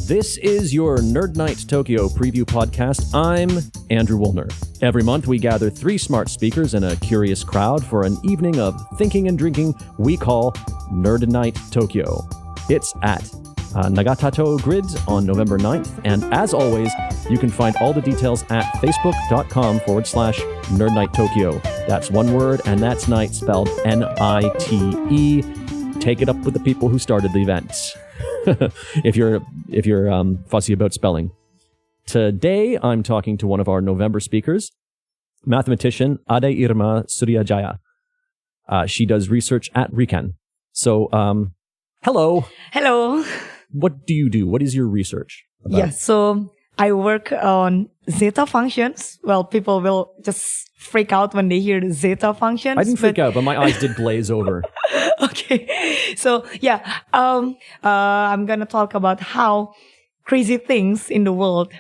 This is your Nerd Nite Tokyo preview podcast. I'm Andrew Woolner. Every month we gather 3 smart speakers and a curious crowd for an evening of thinking and drinking we call Nerd Nite Tokyo. It's at Nagatato Grid on November 9th, and as always, you can find all the details at facebook.com/Nerd Nite Tokyo. That's one word, and that's night spelled N-I-T-E. Take it up with the people who started the event. if you're fussy about spelling. Today, I'm talking to one of our November speakers, mathematician Ade Irma Suriajaya. She does research at RICAN. So, hello. Hello. What do you do? What is your research about? Yeah, so I work on Zeta functions. Well, people will just freak out when they hear the Zeta functions. I didn't freak out, but my eyes did glaze over. Okay. So, yeah, I'm going to talk about how crazy things in the world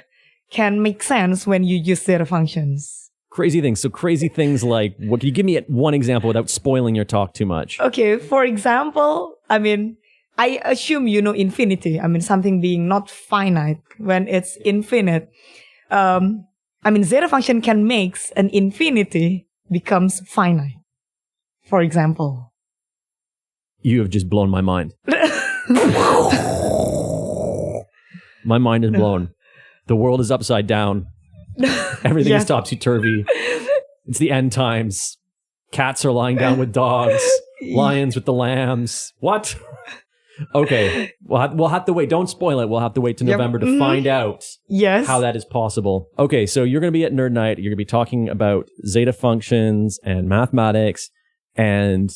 can make sense when you use Zeta functions. Crazy things. So crazy things like, what can you give me one example without spoiling your talk too much? Okay. For example, I assume you know infinity. Something being not finite when it's infinite. Zeta function can make an infinity becomes finite. For example. You have just blown my mind. My mind is blown. The world is upside down. Everything is topsy-turvy. It's the end times. Cats are lying down with dogs. Lions with the lambs. What? Okay. We'll have to wait. Don't spoil it. We'll have to wait to November to find out how that is possible. Okay, so you're going to be at Nerd Nite. You're going to be talking about Zeta functions and mathematics. And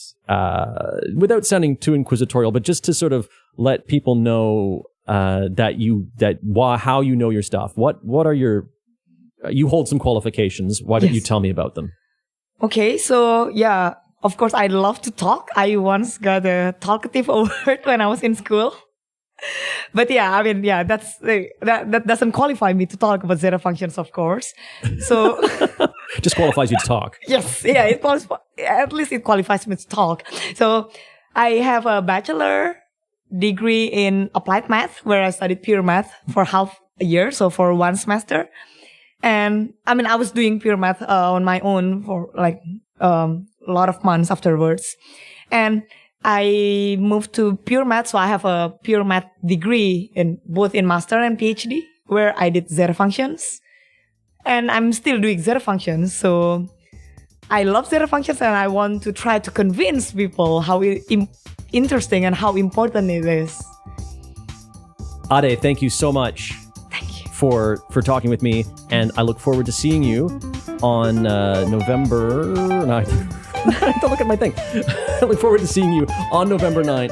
without sounding too inquisitorial, but just to sort of let people know how you know your stuff. What are you hold some qualifications. Why don't you tell me about them? Okay, so yeah, of course I love to talk. I once got a talkative award when I was in school. But that doesn't qualify me to talk about Zeta functions, of course. So just qualifies you to talk. Yes, yeah, at least it qualifies me to talk. So I have a bachelor degree in applied math, where I studied pure math for half a year, so for 1 semester. And I was doing pure math on my own for like a lot of months afterwards. And I moved to pure math, so I have a pure math degree in both in master and PhD, where I did Zeta functions. And I'm still doing Zeta functions, so I love Zeta functions, and I want to try to convince people how interesting and how important it is. Ade, thank you so much. Thank you for talking with me, and I look forward to seeing you on November 9th. I have to look at my thing. I look forward to seeing you on November 9th.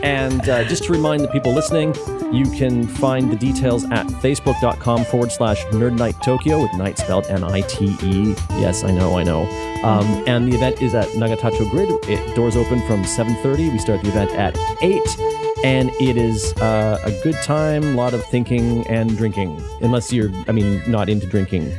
And just to remind the people listening, you can find the details at facebook.com/Nerd Nite Tokyo, with night spelled N-I-T-E. Yes, I know. And the event is at Nagatato Grid. Doors open from 7:30. We start the event at 8. And it is a good time, a lot of thinking and drinking. Unless you're, not into drinking.